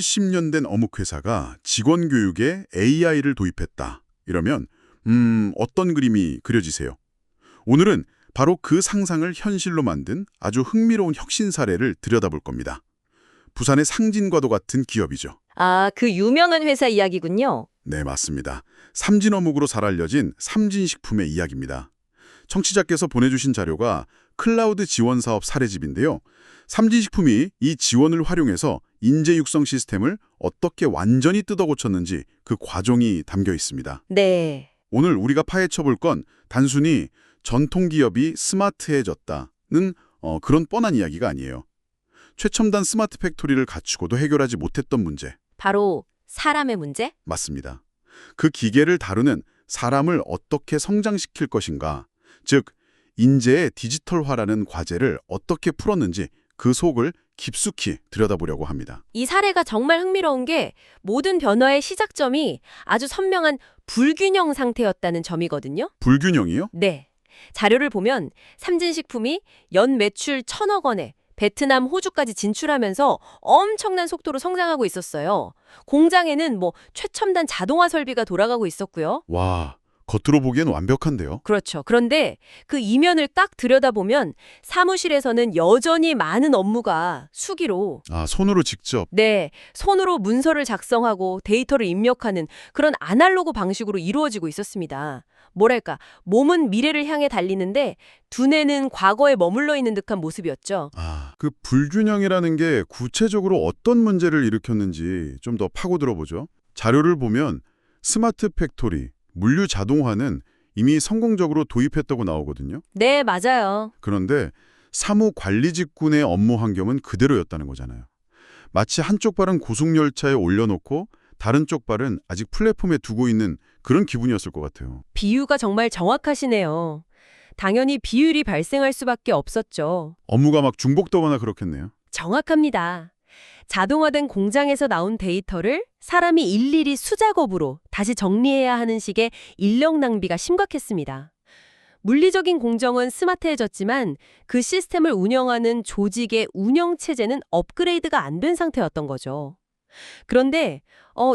70년 된 어묵 회사가 직원 교육에 AI를 도입했다. 이러면 어떤 그림이 그려지세요? 오늘은 바로 그 상상을 현실로 만든 아주 흥미로운 혁신 사례를 들여다볼 겁니다. 부산의 상진과도 같은 기업이죠. 아, 그 유명한 회사 이야기군요. 네, 맞습니다. 삼진어묵으로 잘 알려진 삼진식품의 이야기입니다. 청취자께서 보내주신 자료가 클라우드 지원 사업 사례집인데요. 삼진식품이 이 지원을 활용해서 인재 육성 시스템을 어떻게 완전히 뜯어고쳤는지 그 과정이 담겨 있습니다. 네. 오늘 우리가 파헤쳐 볼 건 단순히 전통기업이 스마트해졌다는 그런 뻔한 이야기가 아니에요. 최첨단 스마트 팩토리를 갖추고도 해결하지 못했던 문제. 바로 사람의 문제? 맞습니다. 그 기계를 다루는 사람을 어떻게 성장시킬 것인가, 즉 인재의 디지털화라는 과제를 어떻게 풀었는지 그 속을 깊숙이 들여다보려고 합니다. 이 사례가 정말 흥미로운 게 모든 변화의 시작점이 아주 선명한 불균형 상태였다는 점이거든요. 불균형이요? 네. 자료를 보면 삼진식품이 연 매출 1,000억 원에 베트남, 호주까지 진출하면서 엄청난 속도로 성장하고 있었어요. 공장에는 최첨단 자동화 설비가 돌아가고 있었고요. 와, 겉으로 보기엔 완벽한데요? 그렇죠. 그런데 그 이면을 딱 들여다보면 사무실에서는 여전히 많은 업무가 수기로 손으로 직접. 네, 손으로 문서를 작성하고 데이터를 입력하는 그런 아날로그 방식으로 이루어지고 있었습니다. 뭐랄까, 몸은 미래를 향해 달리는데 두뇌는 과거에 머물러 있는 듯한 모습이었죠. 그 불균형이라는 게 구체적으로 어떤 문제를 일으켰는지 좀 더 파고 들어보죠. 자료를 보면 스마트 팩토리, 물류 자동화는 이미 성공적으로 도입했다고 나오거든요. 네, 맞아요. 그런데 사무 관리 직군의 업무 환경은 그대로였다는 거잖아요. 마치 한쪽 발은 고속열차에 올려놓고 다른 쪽 발은 아직 플랫폼에 두고 있는 그런 기분이었을 것 같아요. 비유가 정말 정확하시네요. 당연히 비율이 발생할 수밖에 없었죠. 업무가 막 중복되거나 그렇겠네요. 정확합니다. 자동화된 공장에서 나온 데이터를 사람이 일일이 수작업으로 다시 정리해야 하는 식의 인력 낭비가 심각했습니다. 물리적인 공정은 스마트해졌지만 그 시스템을 운영하는 조직의 운영체제는 업그레이드가 안 된 상태였던 거죠. 그런데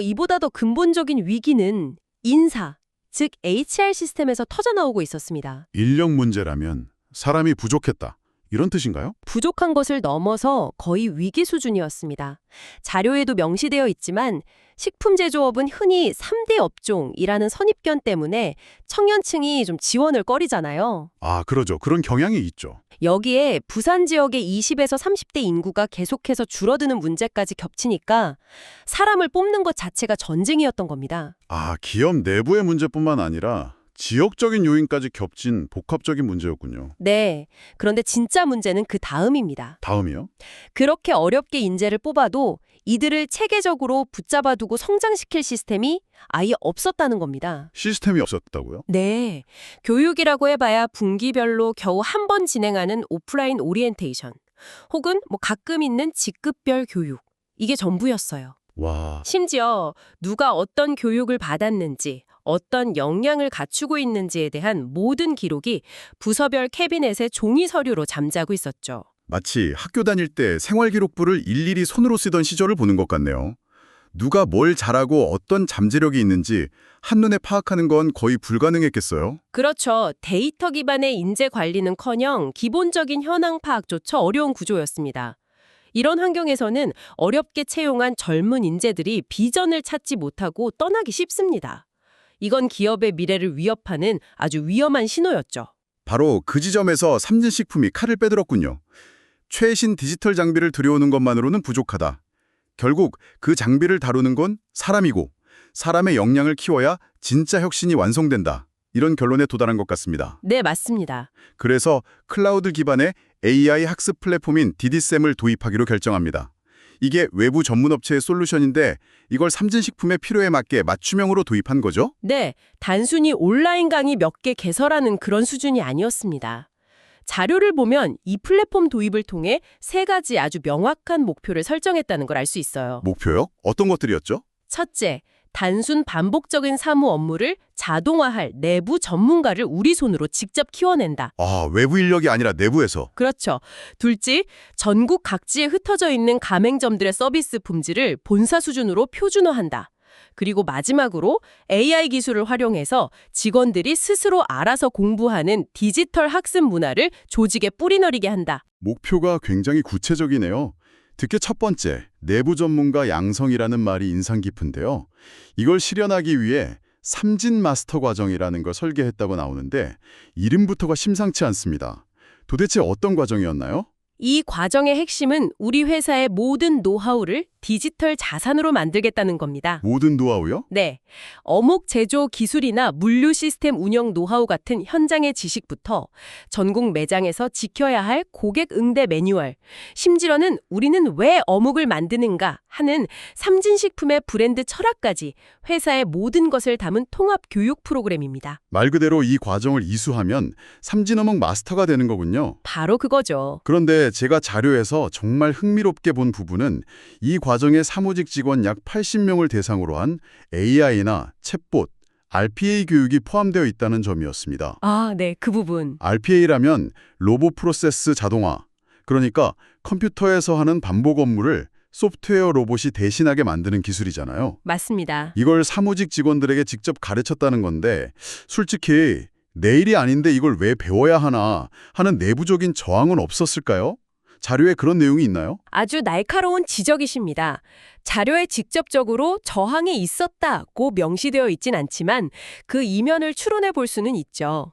이보다 더 근본적인 위기는 인사, 즉 HR 시스템에서 터져나오고 있었습니다. 인력 문제라면 사람이 부족했다. 이런 뜻인가요? 부족한 것을 넘어서 거의 위기 수준이었습니다. 자료에도 명시되어 있지만 식품 제조업은 흔히 3대 업종이라는 선입견 때문에 청년층이 좀 지원을 꺼리잖아요. 그러죠. 그런 경향이 있죠. 여기에 부산 지역의 20에서 30대 인구가 계속해서 줄어드는 문제까지 겹치니까 사람을 뽑는 것 자체가 전쟁이었던 겁니다. 기업 내부의 문제뿐만 아니라 지역적인 요인까지 겹친 복합적인 문제였군요. 네. 그런데 진짜 문제는 그 다음입니다. 다음이요? 그렇게 어렵게 인재를 뽑아도 이들을 체계적으로 붙잡아두고 성장시킬 시스템이 아예 없었다는 겁니다. 시스템이 없었다고요? 네. 교육이라고 해봐야 분기별로 겨우 한 번 진행하는 오프라인 오리엔테이션 혹은 가끔 있는 직급별 교육. 이게 전부였어요. 와, 심지어 누가 어떤 교육을 받았는지 어떤 역량을 갖추고 있는지에 대한 모든 기록이 부서별 캐비넷의 종이 서류로 잠자고 있었죠. 마치 학교 다닐 때 생활기록부를 일일이 손으로 쓰던 시절을 보는 것 같네요. 누가 뭘 잘하고 어떤 잠재력이 있는지 한눈에 파악하는 건 거의 불가능했겠어요. 그렇죠. 데이터 기반의 인재 관리는커녕 기본적인 현황 파악조차 어려운 구조였습니다. 이런 환경에서는 어렵게 채용한 젊은 인재들이 비전을 찾지 못하고 떠나기 쉽습니다. 이건 기업의 미래를 위협하는 아주 위험한 신호였죠. 바로 그 지점에서 삼진식품이 칼을 빼들었군요. 최신 디지털 장비를 들여오는 것만으로는 부족하다. 결국 그 장비를 다루는 건 사람이고 사람의 역량을 키워야 진짜 혁신이 완성된다. 이런 결론에 도달한 것 같습니다. 네, 맞습니다. 그래서 클라우드 기반의 AI 학습 플랫폼인 DD쌤을 도입하기로 결정합니다. 이게 외부 전문업체의 솔루션인데 이걸 삼진식품의 필요에 맞게 맞춤형으로 도입한 거죠? 네, 단순히 온라인 강의 몇 개 개설하는 그런 수준이 아니었습니다. 자료를 보면 이 플랫폼 도입을 통해 3가지 아주 명확한 목표를 설정했다는 걸 알 수 있어요. 목표요? 어떤 것들이었죠? 첫째, 단순 반복적인 사무 업무를 자동화할 내부 전문가를 우리 손으로 직접 키워낸다. 아, 외부 인력이 아니라 내부에서. 그렇죠. 둘째, 전국 각지에 흩어져 있는 가맹점들의 서비스 품질을 본사 수준으로 표준화한다. 그리고 마지막으로 AI 기술을 활용해서 직원들이 스스로 알아서 공부하는 디지털 학습 문화를 조직에 뿌리너리게 한다. 목표가 굉장히 구체적이네요. 특히 첫 번째, 내부 전문가 양성이라는 말이 인상 깊은데요. 이걸 실현하기 위해 삼진 마스터 과정이라는 걸 설계했다고 나오는데 이름부터가 심상치 않습니다. 도대체 어떤 과정이었나요? 이 과정의 핵심은 우리 회사의 모든 노하우를 디지털 자산으로 만들겠다는 겁니다. 모든 노하우요? 네. 어묵 제조 기술이나 물류 시스템 운영 노하우 같은 현장의 지식부터 전국 매장에서 지켜야 할 고객 응대 매뉴얼, 심지어는 우리는 왜 어묵을 만드는가 하는 삼진식품의 브랜드 철학까지 회사의 모든 것을 담은 통합 교육 프로그램입니다. 말 그대로 이 과정을 이수하면 삼진어묵 마스터가 되는 거군요. 바로 그거죠. 그런데 제가 자료에서 정말 흥미롭게 본 부분은 이 과정에 사무직 직원 약 80명을 대상으로 한 AI나 챗봇, RPA 교육이 포함되어 있다는 점이었습니다. 아, 네, 그 부분. RPA라면 로봇 프로세스 자동화, 그러니까 컴퓨터에서 하는 반복 업무를 소프트웨어 로봇이 대신하게 만드는 기술이잖아요. 맞습니다. 이걸 사무직 직원들에게 직접 가르쳤다는 건데 솔직히 내일이 아닌데 이걸 왜 배워야 하나 하는 내부적인 저항은 없었을까요? 자료에 그런 내용이 있나요? 아주 날카로운 지적이십니다. 자료에 직접적으로 저항이 있었다고 명시되어 있진 않지만 그 이면을 추론해 볼 수는 있죠.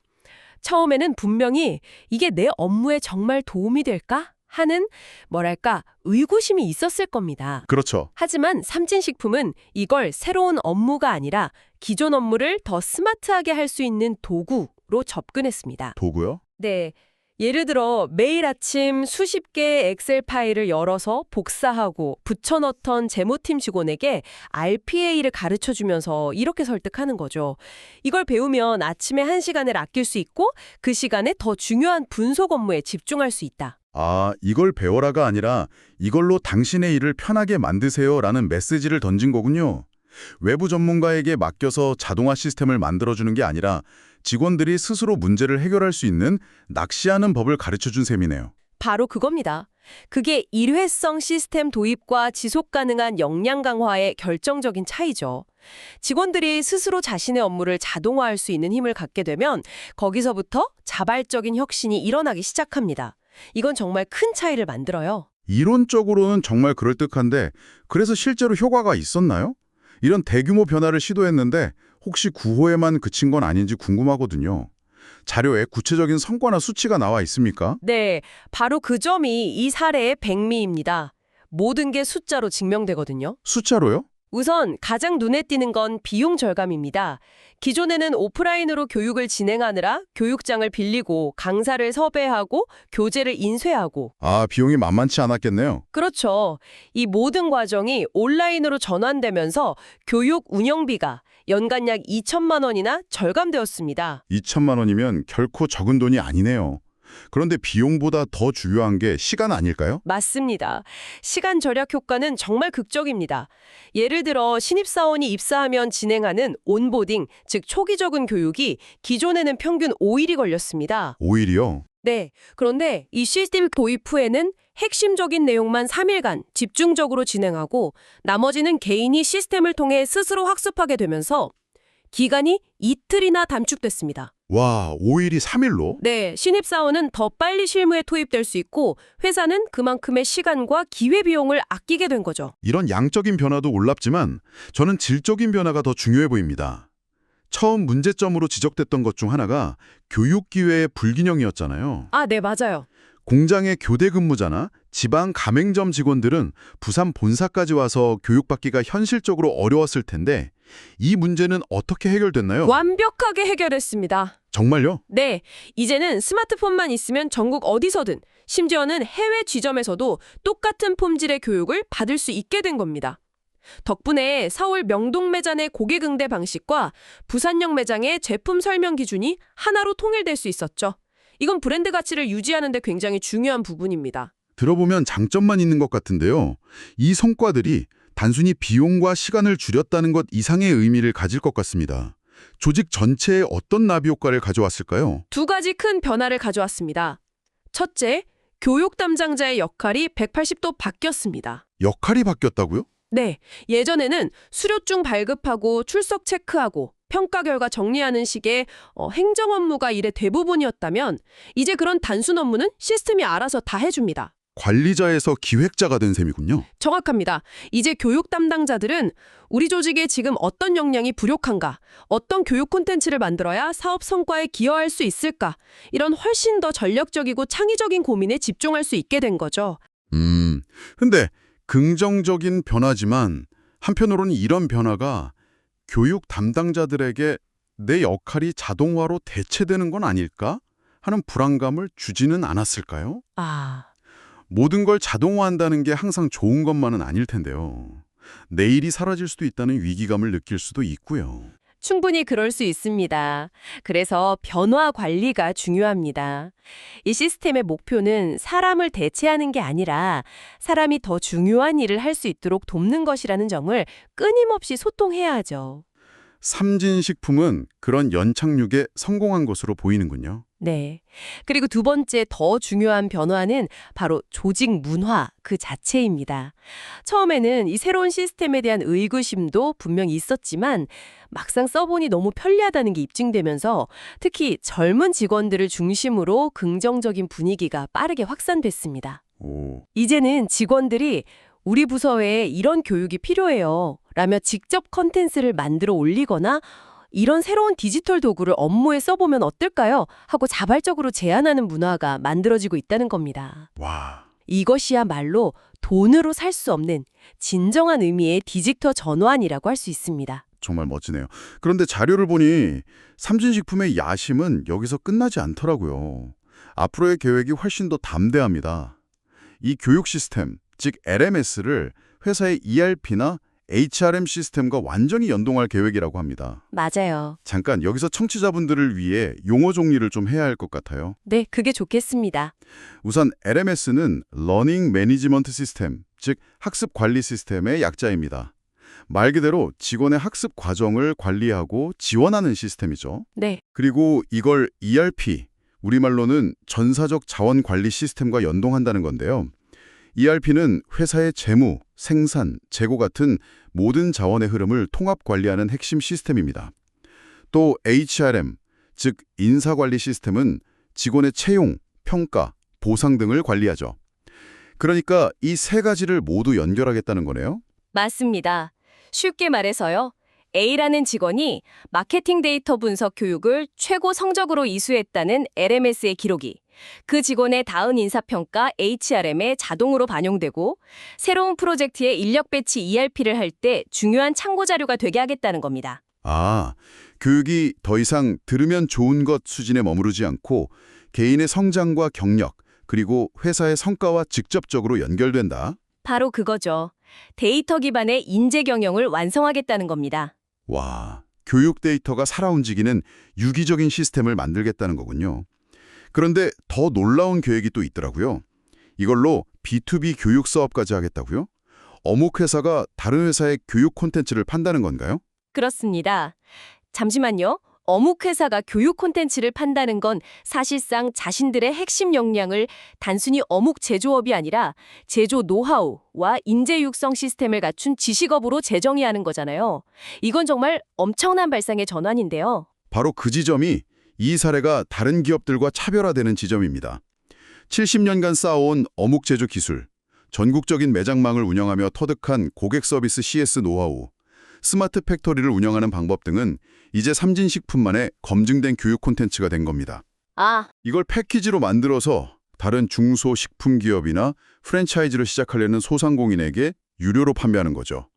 처음에는 분명히 이게 내 업무에 정말 도움이 될까? 하는 뭐랄까 의구심이 있었을 겁니다. 그렇죠. 하지만 삼진식품은 이걸 새로운 업무가 아니라 기존 업무를 더 스마트하게 할 수 있는 도구로 접근했습니다. 도구요? 네. 예를 들어 매일 아침 수십 개의 엑셀 파일을 열어서 복사하고 붙여넣던 재무팀 직원에게 RPA를 가르쳐주면서 이렇게 설득하는 거죠. 이걸 배우면 아침에 1시간을 아낄 수 있고 그 시간에 더 중요한 분석 업무에 집중할 수 있다. 아, 이걸 배워라가 아니라 이걸로 당신의 일을 편하게 만드세요라는 메시지를 던진 거군요. 외부 전문가에게 맡겨서 자동화 시스템을 만들어주는 게 아니라 직원들이 스스로 문제를 해결할 수 있는 낚시하는 법을 가르쳐준 셈이네요. 바로 그겁니다. 그게 일회성 시스템 도입과 지속 가능한 역량 강화의 결정적인 차이죠. 직원들이 스스로 자신의 업무를 자동화할 수 있는 힘을 갖게 되면 거기서부터 자발적인 혁신이 일어나기 시작합니다. 이건 정말 큰 차이를 만들어요. 이론적으로는 정말 그럴듯한데 그래서 실제로 효과가 있었나요? 이런 대규모 변화를 시도했는데 혹시 구호에만 그친 건 아닌지 궁금하거든요. 자료에 구체적인 성과나 수치가 나와 있습니까? 네, 바로 그 점이 이 사례의 백미입니다. 모든 게 숫자로 증명되거든요. 숫자로요? 우선 가장 눈에 띄는 건 비용 절감입니다. 기존에는 오프라인으로 교육을 진행하느라 교육장을 빌리고 강사를 섭외하고 교재를 인쇄하고 아, 비용이 만만치 않았겠네요. 그렇죠. 이 모든 과정이 온라인으로 전환되면서 교육 운영비가 연간 약 2천만 원이나 절감되었습니다. 2천만 원이면 결코 적은 돈이 아니네요. 그런데 비용보다 더 중요한 게 시간 아닐까요? 맞습니다. 시간 절약 효과는 정말 극적입니다. 예를 들어 신입사원이 입사하면 진행하는 온보딩, 즉 초기 적응 교육이 기존에는 평균 5일이 걸렸습니다. 5일이요? 네. 그런데 이 시스템 도입 후에는 핵심적인 내용만 3일간 집중적으로 진행하고 나머지는 개인이 시스템을 통해 스스로 학습하게 되면서 기간이 이틀이나 단축됐습니다. 와, 5일이 3일로? 네, 신입사원은 더 빨리 실무에 투입될 수 있고 회사는 그만큼의 시간과 기회비용을 아끼게 된 거죠. 이런 양적인 변화도 놀랍지만 저는 질적인 변화가 더 중요해 보입니다. 처음 문제점으로 지적됐던 것 중 하나가 교육 기회의 불균형이었잖아요. 아, 네, 맞아요. 공장의 교대 근무자나 지방 가맹점 직원들은 부산 본사까지 와서 교육받기가 현실적으로 어려웠을 텐데 이 문제는 어떻게 해결됐나요? 완벽하게 해결했습니다. 정말요? 네, 이제는 스마트폰만 있으면 전국 어디서든 심지어는 해외 지점에서도 똑같은 품질의 교육을 받을 수 있게 된 겁니다. 덕분에 서울 명동 매장의 고객 응대 방식과 부산역 매장의 제품 설명 기준이 하나로 통일될 수 있었죠. 이건 브랜드 가치를 유지하는 데 굉장히 중요한 부분입니다. 들어보면 장점만 있는 것 같은데요. 이 성과들이 단순히 비용과 시간을 줄였다는 것 이상의 의미를 가질 것 같습니다. 조직 전체에 어떤 나비 효과를 가져왔을까요? 두 가지 큰 변화를 가져왔습니다. 첫째, 교육 담당자의 역할이 180도 바뀌었습니다. 역할이 바뀌었다고요? 네, 예전에는 수료증 발급하고 출석 체크하고 평가 결과 정리하는 식의 행정 업무가 일의 대부분이었다면 이제 그런 단순 업무는 시스템이 알아서 다 해줍니다. 관리자에서 기획자가 된 셈이군요. 정확합니다. 이제 교육 담당자들은 우리 조직에 지금 어떤 역량이 부족한가, 어떤 교육 콘텐츠를 만들어야 사업 성과에 기여할 수 있을까, 이런 훨씬 더 전략적이고 창의적인 고민에 집중할 수 있게 된 거죠. 근데 긍정적인 변화지만 한편으로는 이런 변화가 교육 담당자들에게 내 역할이 자동화로 대체되는 건 아닐까 하는 불안감을 주지는 않았을까요? 모든 걸 자동화한다는 게 항상 좋은 것만은 아닐 텐데요. 내일이 사라질 수도 있다는 위기감을 느낄 수도 있고요. 충분히 그럴 수 있습니다. 그래서 변화 관리가 중요합니다. 이 시스템의 목표는 사람을 대체하는 게 아니라 사람이 더 중요한 일을 할 수 있도록 돕는 것이라는 점을 끊임없이 소통해야 하죠. 삼진식품은 그런 연착륙에 성공한 것으로 보이는군요. 네. 그리고 두 번째 더 중요한 변화는 바로 조직 문화 그 자체입니다. 처음에는 이 새로운 시스템에 대한 의구심도 분명히 있었지만 막상 써보니 너무 편리하다는 게 입증되면서 특히 젊은 직원들을 중심으로 긍정적인 분위기가 빠르게 확산됐습니다. 이제는 직원들이 우리 부서에 이런 교육이 필요해요 라며 직접 컨텐츠를 만들어 올리거나 이런 새로운 디지털 도구를 업무에 써보면 어떨까요? 하고 자발적으로 제안하는 문화가 만들어지고 있다는 겁니다. 와, 이것이야말로 돈으로 살 수 없는 진정한 의미의 디지털 전환이라고 할 수 있습니다. 정말 멋지네요. 그런데 자료를 보니 삼진식품의 야심은 여기서 끝나지 않더라고요. 앞으로의 계획이 훨씬 더 담대합니다. 이 교육 시스템, 즉 LMS를 회사의 ERP나 HRM 시스템과 완전히 연동할 계획이라고 합니다. 맞아요. 잠깐 여기서 청취자분들을 위해 용어 정리를 좀 해야 할 것 같아요. 네, 그게 좋겠습니다. 우선 LMS는 Learning Management System, 즉 학습 관리 시스템의 약자입니다. 말 그대로 직원의 학습 과정을 관리하고 지원하는 시스템이죠. 네. 그리고 이걸 ERP, 우리말로는 전사적 자원 관리 시스템과 연동한다는 건데요. ERP는 회사의 재무, 생산, 재고 같은 모든 자원의 흐름을 통합 관리하는 핵심 시스템입니다. 또 HRM, 즉 인사관리 시스템은 직원의 채용, 평가, 보상 등을 관리하죠. 그러니까 이 세 가지를 모두 연결하겠다는 거네요. 맞습니다. 쉽게 말해서요. A라는 직원이 마케팅 데이터 분석 교육을 최고 성적으로 이수했다는 LMS의 기록이 그 직원의 다음 인사평가 HRM에 자동으로 반영되고 새로운 프로젝트에 인력 배치 ERP를 할 때 중요한 참고 자료가 되게 하겠다는 겁니다. 아, 교육이 더 이상 들으면 좋은 것 수준에 머무르지 않고 개인의 성장과 경력, 그리고 회사의 성과와 직접적으로 연결된다. 바로 그거죠. 데이터 기반의 인재 경영을 완성하겠다는 겁니다. 와, 교육 데이터가 살아 움직이는 유기적인 시스템을 만들겠다는 거군요. 그런데 더 놀라운 계획이 또 있더라고요. 이걸로 B2B 교육 사업까지 하겠다고요? 어묵 회사가 다른 회사의 교육 콘텐츠를 판다는 건가요? 그렇습니다. 잠시만요. 어묵 회사가 교육 콘텐츠를 판다는 건 사실상 자신들의 핵심 역량을 단순히 어묵 제조업이 아니라 제조 노하우와 인재 육성 시스템을 갖춘 지식업으로 재정의하는 거잖아요. 이건 정말 엄청난 발상의 전환인데요. 바로 그 지점이 이 사례가 다른 기업들과 차별화되는 지점입니다. 70년간 쌓아온 어묵 제조 기술, 전국적인 매장망을 운영하며 터득한 고객 서비스 CS 노하우, 스마트 팩토리를 운영하는 방법 등은 이제 삼진식품만의 검증된 교육 콘텐츠가 된 겁니다. 이걸 패키지로 만들어서 다른 중소식품기업이나 프랜차이즈로 시작하려는 소상공인에게 유료로 판매하는 거죠.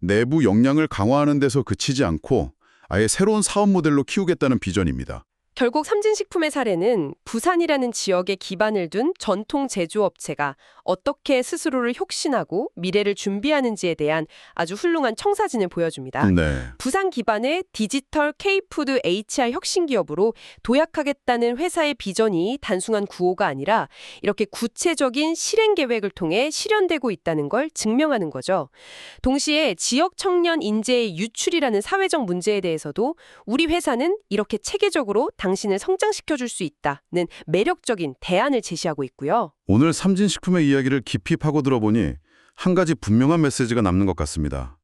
내부 역량을 강화하는 데서 그치지 않고 아예 새로운 사업 모델로 키우겠다는 비전입니다. 결국 삼진식품의 사례는 부산이라는 지역에 기반을 둔 전통 제조업체가 어떻게 스스로를 혁신하고 미래를 준비하는지에 대한 아주 훌륭한 청사진을 보여줍니다. 네. 부산 기반의 디지털 K푸드 HR 혁신 기업으로 도약하겠다는 회사의 비전이 단순한 구호가 아니라 이렇게 구체적인 실행 계획을 통해 실현되고 있다는 걸 증명하는 거죠. 동시에 지역 청년 인재의 유출이라는 사회적 문제에 대해서도 우리 회사는 이렇게 체계적으로 당신을 성장시켜 줄 수 있다는 매력적인 대안을 제시하고 있고요. 오늘 삼진식품의 이야기를 깊이 파고 들어보니 한 가지 분명한 메시지가 남는 것 같습니다.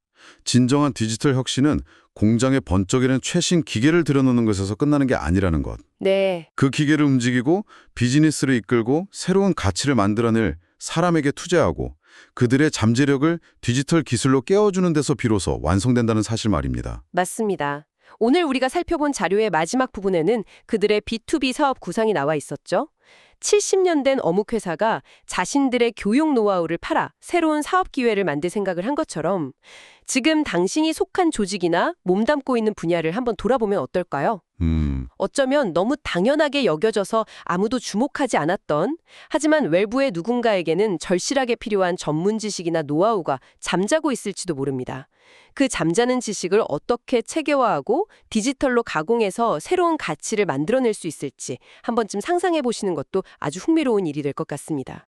진정한 디지털 혁신은 공장에 번쩍이는 최신 기계를 들여놓는 것에서 끝나는 게 아니라는 것. 네. 그 기계를 움직이고 비즈니스를 이끌고 새로운 가치를 만들어낼 사람에게 투자하고 그들의 잠재력을 디지털 기술로 깨워주는 데서 비로소 완성된다는 사실 말입니다. 맞습니다. 오늘 우리가 살펴본 자료의 마지막 부분에는 그들의 B2B 사업 구상이 나와 있었죠. 70년 된 어묵회사가 자신들의 교육 노하우를 팔아 새로운 사업 기회를 만들 생각을 한 것처럼 지금 당신이 속한 조직이나 몸담고 있는 분야를 한번 돌아보면 어떨까요? 어쩌면 너무 당연하게 여겨져서 아무도 주목하지 않았던, 하지만 외부의 누군가에게는 절실하게 필요한 전문 지식이나 노하우가 잠자고 있을지도 모릅니다. 그 잠자는 지식을 어떻게 체계화하고 디지털로 가공해서 새로운 가치를 만들어낼 수 있을지 한 번쯤 상상해 보시는 것도 아주 흥미로운 일이 될 것 같습니다.